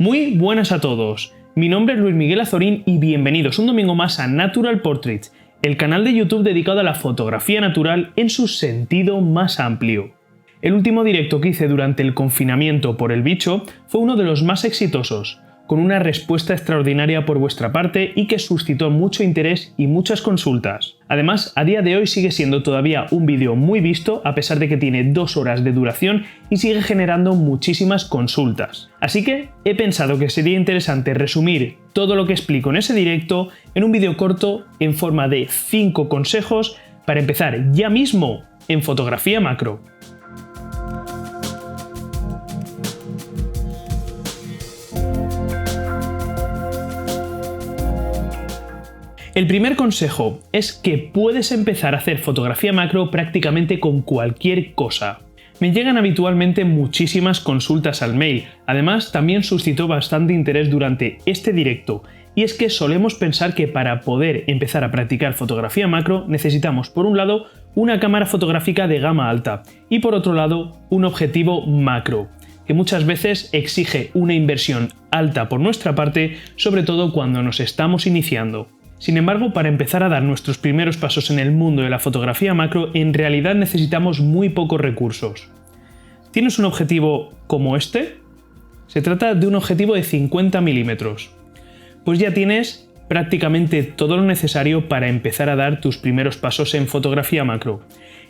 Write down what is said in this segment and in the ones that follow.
Muy buenas a todos, mi nombre es Luis Miguel Azorín y bienvenidos un domingo más a Natural Portraits, el canal de YouTube dedicado a la fotografía natural en su sentido más amplio. El último directo que hice durante el confinamiento por el bicho fue uno de los más exitosos, con una respuesta extraordinaria por vuestra parte y que suscitó mucho interés y muchas consultas. Además, a día de hoy sigue siendo todavía un vídeo muy visto a pesar de que tiene 2 horas de duración y sigue generando muchísimas consultas. Así que he pensado que sería interesante resumir todo lo que explico en ese directo en un vídeo corto en forma de 5 consejos para empezar ya mismo en fotografía macro. El primer consejo es que puedes empezar a hacer fotografía macro prácticamente con cualquier cosa. Me llegan habitualmente muchísimas consultas al mail, además también suscitó bastante interés durante este directo, y es que solemos pensar que para poder empezar a practicar fotografía macro necesitamos por un lado una cámara fotográfica de gama alta y por otro lado un objetivo macro, que muchas veces exige una inversión alta por nuestra parte, sobre todo cuando nos estamos iniciando. Sin embargo, para empezar a dar nuestros primeros pasos en el mundo de la fotografía macro, en realidad necesitamos muy pocos recursos. ¿Tienes un objetivo como este? Se trata de un objetivo de 50 mm. Pues ya tienes prácticamente todo lo necesario para empezar a dar tus primeros pasos en fotografía macro.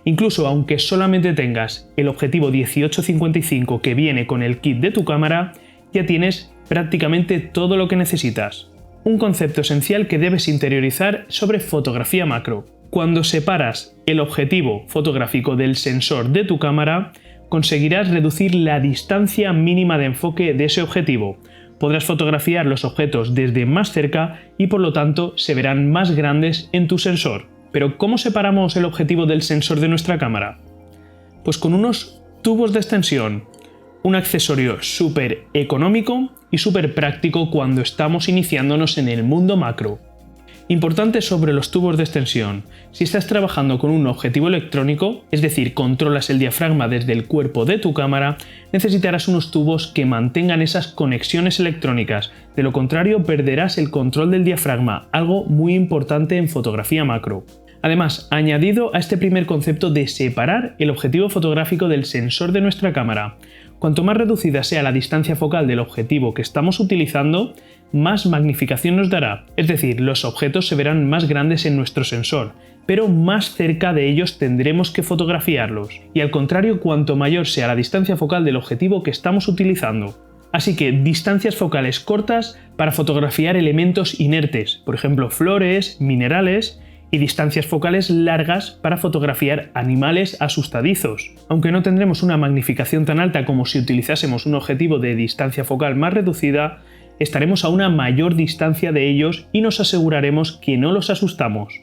Incluso aunque solamente tengas el objetivo 18-55 que viene con el kit de tu cámara, ya tienes prácticamente todo lo que necesitas. Un concepto esencial que debes interiorizar sobre fotografía macro. Cuando separas el objetivo fotográfico del sensor de tu cámara, conseguirás reducir la distancia mínima de enfoque de ese objetivo. Podrás fotografiar los objetos desde más cerca y por lo tanto se verán más grandes en tu sensor. Pero ¿cómo separamos el objetivo del sensor de nuestra cámara? Pues con unos tubos de extensión. Un accesorio súper económico y súper práctico cuando estamos iniciándonos en el mundo macro. Importante sobre los tubos de extensión. Si estás trabajando con un objetivo electrónico, es decir, controlas el diafragma desde el cuerpo de tu cámara, necesitarás unos tubos que mantengan esas conexiones electrónicas. De lo contrario, perderás el control del diafragma, algo muy importante en fotografía macro. Además, añadido a este primer concepto de separar el objetivo fotográfico del sensor de nuestra cámara, cuanto más reducida sea la distancia focal del objetivo que estamos utilizando, más magnificación nos dará, es decir, los objetos se verán más grandes en nuestro sensor, pero más cerca de ellos tendremos que fotografiarlos, y al contrario, cuanto mayor sea la distancia focal del objetivo que estamos utilizando. Así que distancias focales cortas para fotografiar elementos inertes, por ejemplo flores, minerales, y distancias focales largas para fotografiar animales asustadizos. Aunque no tendremos una magnificación tan alta como si utilizásemos un objetivo de distancia focal más reducida, estaremos a una mayor distancia de ellos y nos aseguraremos que no los asustamos.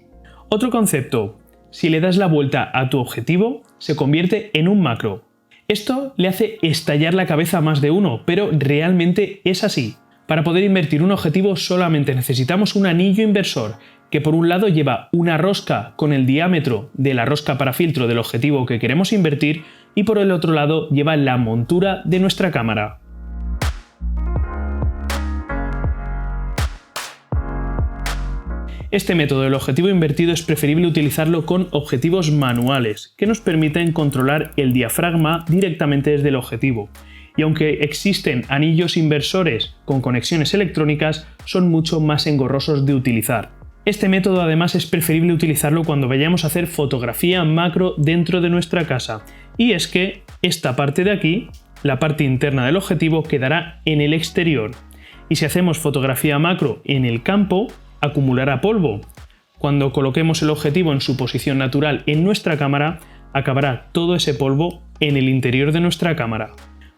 Otro concepto: si le das la vuelta a tu objetivo, se convierte en un macro. Esto le hace estallar la cabeza a más de uno, pero realmente es así. Para poder invertir un objetivo solamente necesitamos un anillo inversor, que por un lado lleva una rosca con el diámetro de la rosca para filtro del objetivo que queremos invertir y por el otro lado lleva la montura de nuestra cámara. Este método del objetivo invertido es preferible utilizarlo con objetivos manuales, que nos permiten controlar el diafragma directamente desde el objetivo. Y aunque existen anillos inversores con conexiones electrónicas, son mucho más engorrosos de utilizar. Este método además es preferible utilizarlo cuando vayamos a hacer fotografía macro dentro de nuestra casa. Y es que esta parte de aquí, la parte interna del objetivo, quedará en el exterior. Y si hacemos fotografía macro en el campo, acumulará polvo. Cuando coloquemos el objetivo en su posición natural en nuestra cámara, acabará todo ese polvo en el interior de nuestra cámara.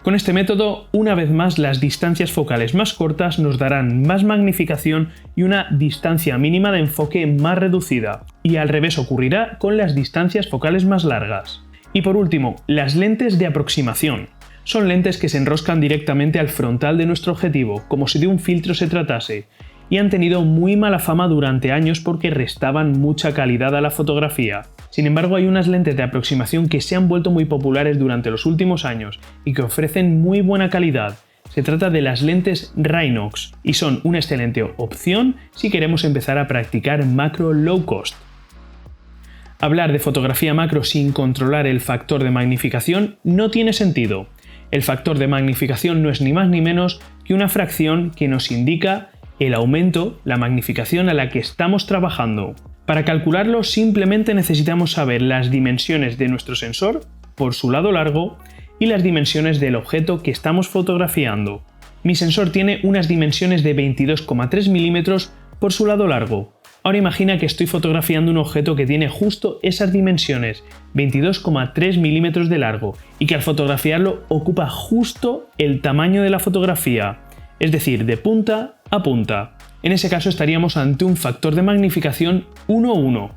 Con este método, una vez más, las distancias focales más cortas nos darán más magnificación y una distancia mínima de enfoque más reducida. Y al revés ocurrirá con las distancias focales más largas. Y por último, las lentes de aproximación. Son lentes que se enroscan directamente al frontal de nuestro objetivo, como si de un filtro se tratase, y han tenido muy mala fama durante años porque restaban mucha calidad a la fotografía. Sin embargo, hay unas lentes de aproximación que se han vuelto muy populares durante los últimos años y que ofrecen muy buena calidad. Se trata de las lentes Raynox y son una excelente opción si queremos empezar a practicar macro low cost. Hablar de fotografía macro sin controlar el factor de magnificación no tiene sentido. El factor de magnificación no es ni más ni menos que una fracción que nos indica el aumento, la magnificación a la que estamos trabajando. Para calcularlo simplemente necesitamos saber las dimensiones de nuestro sensor por su lado largo y las dimensiones del objeto que estamos fotografiando. Mi sensor tiene unas dimensiones de 22,3 milímetros por su lado largo. Ahora imagina que estoy fotografiando un objeto que tiene justo esas dimensiones, 22,3 milímetros de largo, y que al fotografiarlo ocupa justo el tamaño de la fotografía, es decir, de punta a punta. En ese caso estaríamos ante un factor de magnificación 1:1.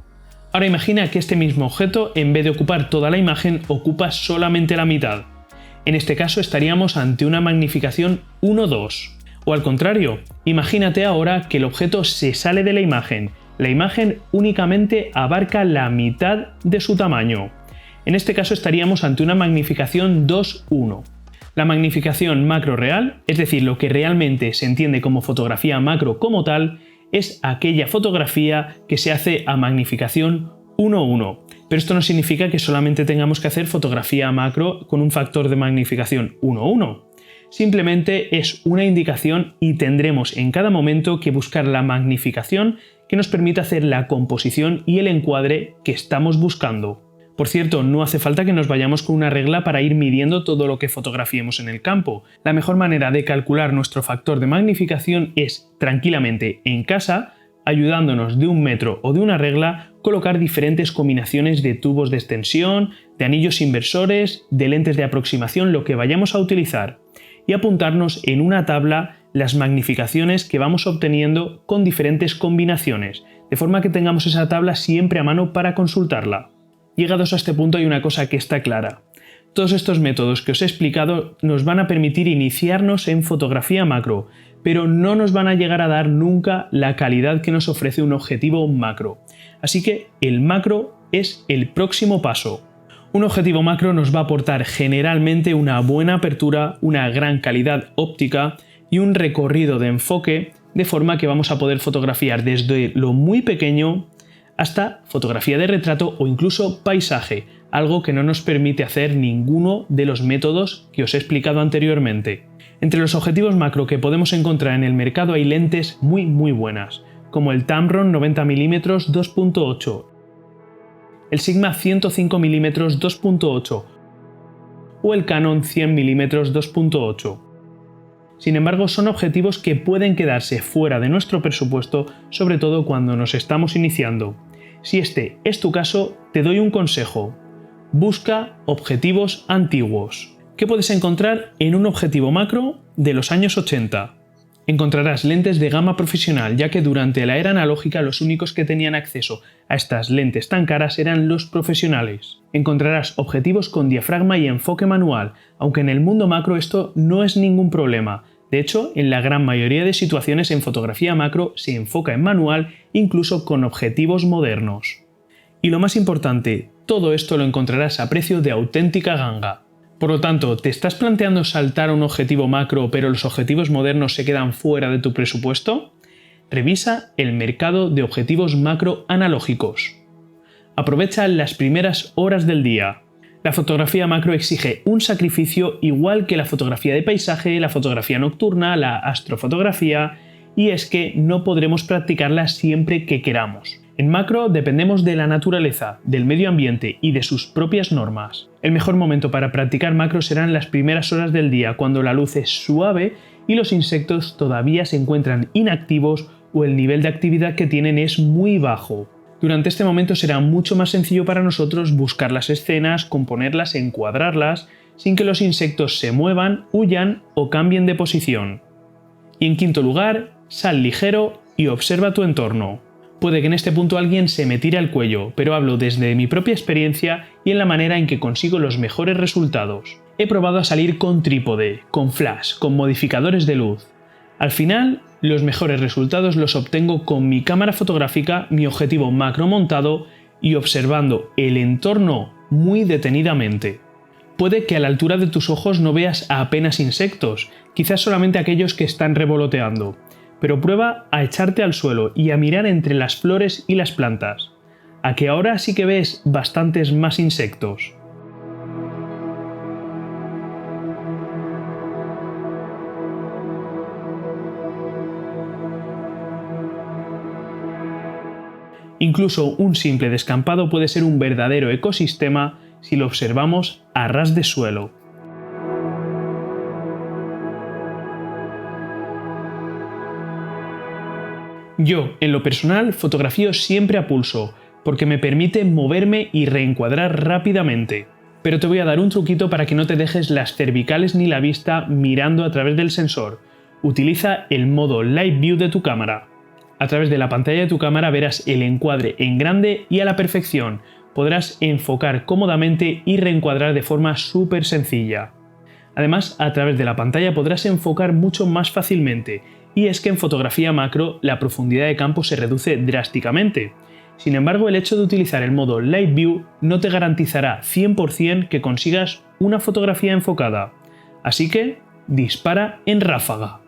Ahora imagina que este mismo objeto, en vez de ocupar toda la imagen, ocupa solamente la mitad. En este caso estaríamos ante una magnificación 1:2. O al contrario, imagínate ahora que el objeto se sale de la imagen únicamente abarca la mitad de su tamaño. En este caso estaríamos ante una magnificación 2:1. La magnificación macro real, es decir, lo que realmente se entiende como fotografía macro como tal, es aquella fotografía que se hace a magnificación 1:1. Pero esto no significa que solamente tengamos que hacer fotografía macro con un factor de magnificación 1:1. Simplemente es una indicación y tendremos en cada momento que buscar la magnificación que nos permita hacer la composición y el encuadre que estamos buscando. Por cierto, no hace falta que nos vayamos con una regla para ir midiendo todo lo que fotografiemos en el campo. La mejor manera de calcular nuestro factor de magnificación es, tranquilamente en casa, ayudándonos de un metro o de una regla, colocar diferentes combinaciones de tubos de extensión, de anillos inversores, de lentes de aproximación, lo que vayamos a utilizar, y apuntarnos en una tabla las magnificaciones que vamos obteniendo con diferentes combinaciones, de forma que tengamos esa tabla siempre a mano para consultarla. Llegados a este punto hay una cosa que está clara. Todos estos métodos que os he explicado nos van a permitir iniciarnos en fotografía macro, pero no nos van a llegar a dar nunca la calidad que nos ofrece un objetivo macro. Así que el macro es el próximo paso. Un objetivo macro nos va a aportar generalmente una buena apertura, una gran calidad óptica y un recorrido de enfoque, de forma que vamos a poder fotografiar desde lo muy pequeño hasta fotografía de retrato o incluso paisaje, algo que no nos permite hacer ninguno de los métodos que os he explicado anteriormente. Entre los objetivos macro que podemos encontrar en el mercado hay lentes muy buenas, como el Tamron 90mm 2.8, el Sigma 105mm 2.8 o el Canon 100mm 2.8. Sin embargo, son objetivos que pueden quedarse fuera de nuestro presupuesto, sobre todo cuando nos estamos iniciando. Si este es tu caso, te doy un consejo. Busca objetivos antiguos. ¿Qué puedes encontrar en un objetivo macro de los años 80? Encontrarás lentes de gama profesional, ya que durante la era analógica los únicos que tenían acceso a estas lentes tan caras eran los profesionales. Encontrarás objetivos con diafragma y enfoque manual, aunque en el mundo macro esto no es ningún problema. De hecho, en la gran mayoría de situaciones en fotografía macro se enfoca en manual, incluso con objetivos modernos. Y lo más importante, todo esto lo encontrarás a precio de auténtica ganga. Por lo tanto, ¿te estás planteando saltar a un objetivo macro pero los objetivos modernos se quedan fuera de tu presupuesto? Revisa el mercado de objetivos macro analógicos. Aprovecha las primeras horas del día. La fotografía macro exige un sacrificio igual que la fotografía de paisaje, la fotografía nocturna, la astrofotografía, y es que no podremos practicarla siempre que queramos. En macro dependemos de la naturaleza, del medio ambiente y de sus propias normas. El mejor momento para practicar macro serán las primeras horas del día, cuando la luz es suave y los insectos todavía se encuentran inactivos o el nivel de actividad que tienen es muy bajo. Durante este momento será mucho más sencillo para nosotros buscar las escenas, componerlas, encuadrarlas, sin que los insectos se muevan, huyan o cambien de posición. Y en quinto lugar, sal ligero y observa tu entorno. Puede que en este punto alguien se me tire al cuello, pero hablo desde mi propia experiencia y en la manera en que consigo los mejores resultados. He probado a salir con trípode, con flash, con modificadores de luz. Al final, los mejores resultados los obtengo con mi cámara fotográfica, mi objetivo macro montado y observando el entorno muy detenidamente. Puede que a la altura de tus ojos no veas a apenas insectos, quizás solamente aquellos que están revoloteando, pero prueba a echarte al suelo y a mirar entre las flores y las plantas. ¿A que ahora sí que ves bastantes más insectos? Incluso un simple descampado puede ser un verdadero ecosistema si lo observamos a ras de suelo. Yo, en lo personal, fotografío siempre a pulso, porque me permite moverme y reencuadrar rápidamente. Pero te voy a dar un truquito para que no te dejes las cervicales ni la vista mirando a través del sensor. Utiliza el modo Live View de tu cámara. A través de la pantalla de tu cámara verás el encuadre en grande y a la perfección. Podrás enfocar cómodamente y reencuadrar de forma súper sencilla. Además, a través de la pantalla podrás enfocar mucho más fácilmente, y es que en fotografía macro la profundidad de campo se reduce drásticamente. Sin embargo, el hecho de utilizar el modo Live View no te garantizará 100% que consigas una fotografía enfocada. Así que, dispara en ráfaga.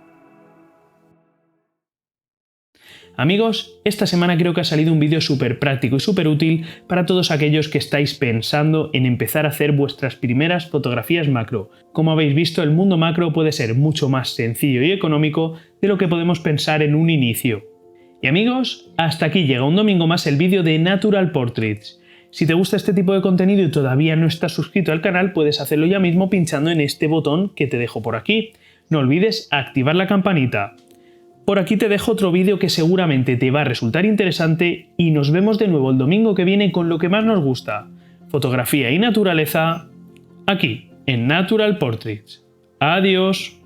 Amigos, esta semana creo que ha salido un vídeo súper práctico y súper útil para todos aquellos que estáis pensando en empezar a hacer vuestras primeras fotografías macro. Como habéis visto, el mundo macro puede ser mucho más sencillo y económico de lo que podemos pensar en un inicio. Y amigos, hasta aquí llega un domingo más el vídeo de Natural Portraits. Si te gusta este tipo de contenido y todavía no estás suscrito al canal, puedes hacerlo ya mismo pinchando en este botón que te dejo por aquí. No olvides activar la campanita. Por aquí te dejo otro vídeo que seguramente te va a resultar interesante y nos vemos de nuevo el domingo que viene con lo que más nos gusta, fotografía y naturaleza, aquí en Natural Portraits. Adiós.